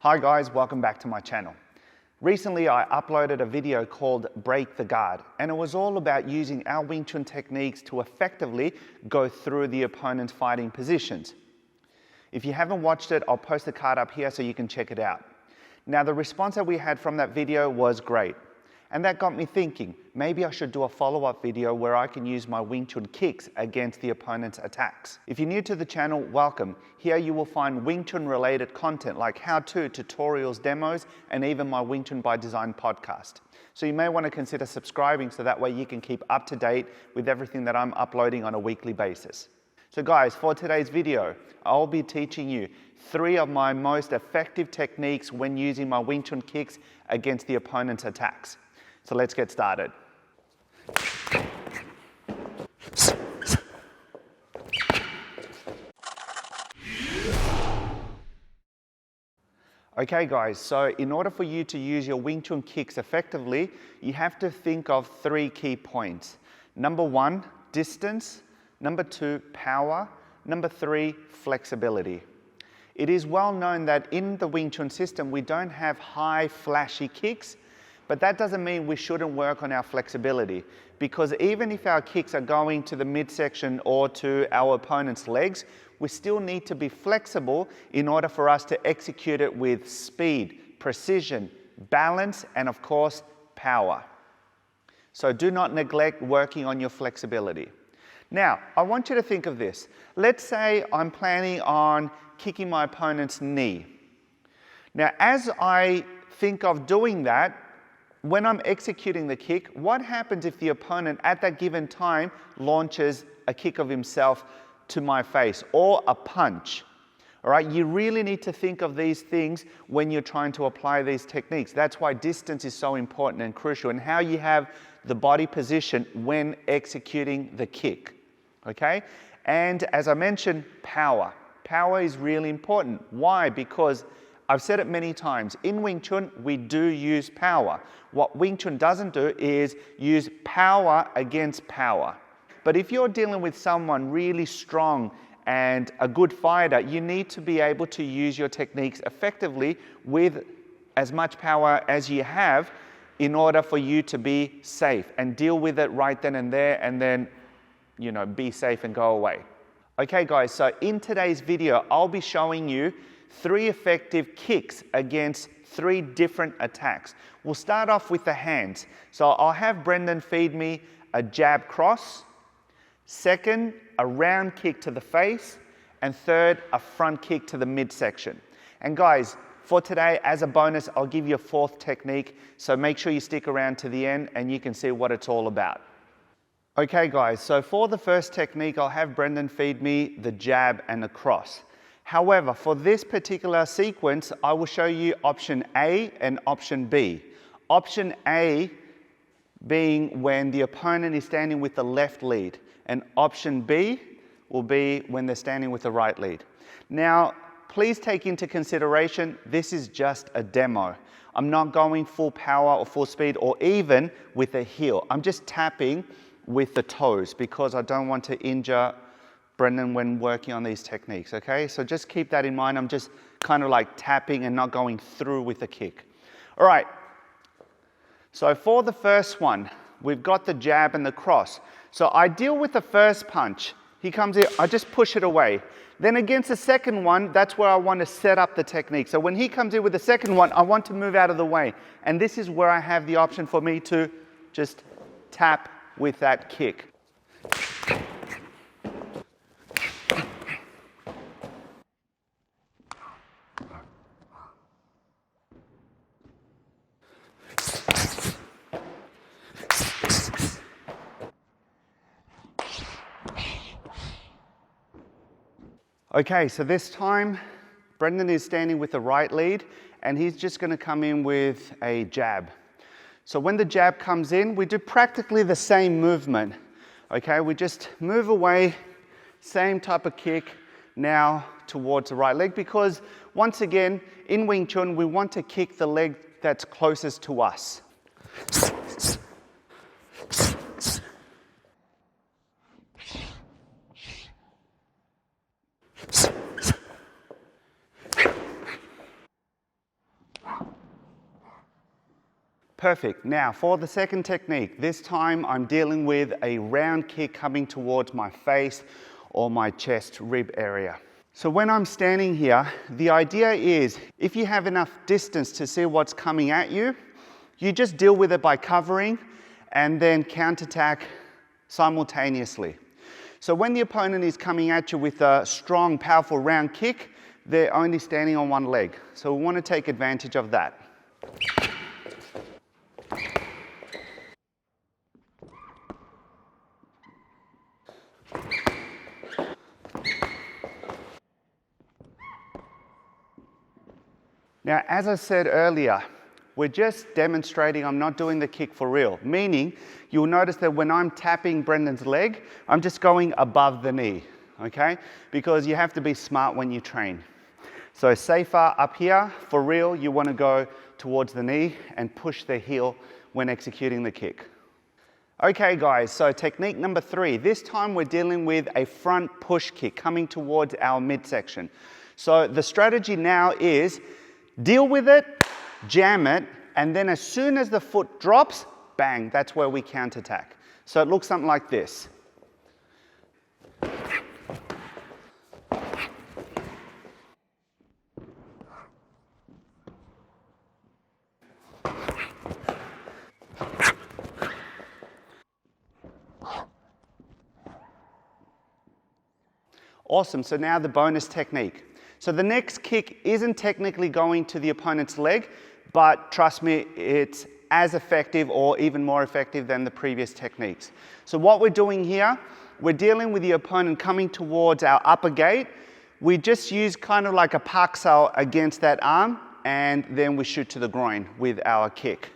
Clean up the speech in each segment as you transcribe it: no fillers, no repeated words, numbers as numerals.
Hi guys, welcome back to my channel. Recently I uploaded a video called Break the Guard, and it was all about using our Wing Chun techniques to effectively go through the opponent's fighting positions. If you haven't watched it, I'll post the card up here so you can check it out. Now the response that we had from that video was great, and that got me thinking, maybe I should do a follow-up video where I can use my Wing Chun kicks against the opponent's attacks. If you're new to the channel, welcome. Here you will find Wing Chun related content like how-to, tutorials, demos, and even my Wing Chun by Design podcast. So you may want to consider subscribing so that way you can keep up to date with everything that I'm uploading on a weekly basis. So guys, for today's video, I'll be teaching you 3 of my most effective techniques when using my Wing Chun kicks against the opponent's attacks. So let's get started. Okay guys, so in order for you to use your Wing Chun kicks effectively, you have to think of 3 key points. Number 1, distance. Number 2, power. Number 3, flexibility. It is well known that in the Wing Chun system, we don't have high flashy kicks, but that doesn't mean we shouldn't work on our flexibility, because even if our kicks are going to the midsection or to our opponent's legs, we still need to be flexible in order for us to execute it with speed, precision, balance, and of course, power. So do not neglect working on your flexibility. Now, I want you to think of this. Let's say I'm planning on kicking my opponent's knee. Now, as I think of doing that, when I'm executing the kick, what happens if the opponent at that given time launches a kick of himself to my face or a punch? All right, you really need to think of these things when you're trying to apply these techniques. That's why distance is so important and crucial, and how you have the body position when executing the kick. Okay? And as I mentioned, power. Power is really important. Why? Because I've said it many times, in Wing Chun, we do use power. What Wing Chun doesn't do is use power against power. But if you're dealing with someone really strong and a good fighter, you need to be able to use your techniques effectively with as much power as you have in order for you to be safe and deal with it right then and there, and then, you know, be safe and go away. Okay guys, so in today's video, I'll be showing you 3 effective kicks against 3 different attacks. We'll start off with the hands. So I'll have Brendan feed me a jab cross, second, a round kick to the face, and third, a front kick to the midsection. And guys, for today, as a bonus, I'll give you a 4th technique, so make sure you stick around to the end and you can see what it's all about. Okay guys, so for the first technique, I'll have Brendan feed me the jab and the cross. However, for this particular sequence, I will show you option A and option B. Option A being when the opponent is standing with the left lead, and option B will be when they're standing with the right lead. Now, please take into consideration, this is just a demo. I'm not going full power or full speed or even with a heel. I'm just tapping with the toes because I don't want to injure Brendan when working on these techniques, okay? So just keep that in mind. I'm just kind of like tapping and not going through with the kick. All right, so for the first one, we've got the jab and the cross. So I deal with the first punch. He comes in, I just push it away. Then against the second one, that's where I want to set up the technique. So when he comes in with the second one, I want to move out of the way. And this is where I have the option for me to just tap with that kick. Okay, so this time, Brendan is standing with the right lead, and he's just going to come in with a jab. So when the jab comes in, we do practically the same movement. Okay, we just move away, same type of kick, now towards the right leg, because once again, in Wing Chun, we want to kick the leg that's closest to us. Perfect. Now for the second technique, this time I'm dealing with a round kick coming towards my face or my chest rib area. So when I'm standing here, the idea is if you have enough distance to see what's coming at you, you just deal with it by covering and then counterattack simultaneously. So when the opponent is coming at you with a strong, powerful round kick, they're only standing on one leg. So we want to take advantage of that. Now, as I said earlier, we're just demonstrating I'm not doing the kick for real, meaning you'll notice that when I'm tapping Brendan's leg, I'm just going above the knee, okay? Because you have to be smart when you train. So safer up here, for real, you want to go towards the knee and push the heel when executing the kick. Okay guys, so technique number 3. This time we're dealing with a front push kick coming towards our midsection. So the strategy now is deal with it, jam it, and then as soon as the foot drops, bang, that's where we counterattack. So it looks something like this. Awesome, so now the bonus technique. So the next kick isn't technically going to the opponent's leg, but trust me, it's as effective or even more effective than the previous techniques. So what we're doing here, we're dealing with the opponent coming towards our upper gate. We just use kind of like a park sail against that arm, and then we shoot to the groin with our kick.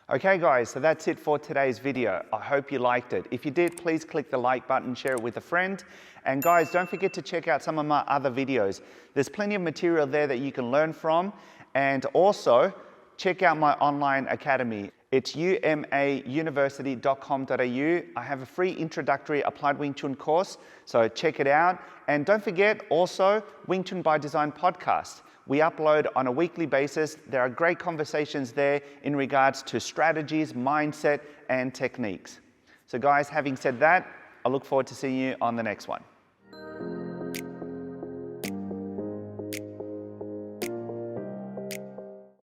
Okay guys, so that's it for today's video. I hope you liked it. If you did, please click the like button, share it with a friend. And guys, don't forget to check out some of my other videos. There's plenty of material there that you can learn from. And also, check out my online academy. It's umauniversity.com.au. I have a free introductory applied Wing Chun course, so check it out. And don't forget also Wing Chun by Design podcast. We upload on a weekly basis. There are great conversations there in regards to strategies, mindset, and techniques. So guys, having said that, I look forward to seeing you on the next one.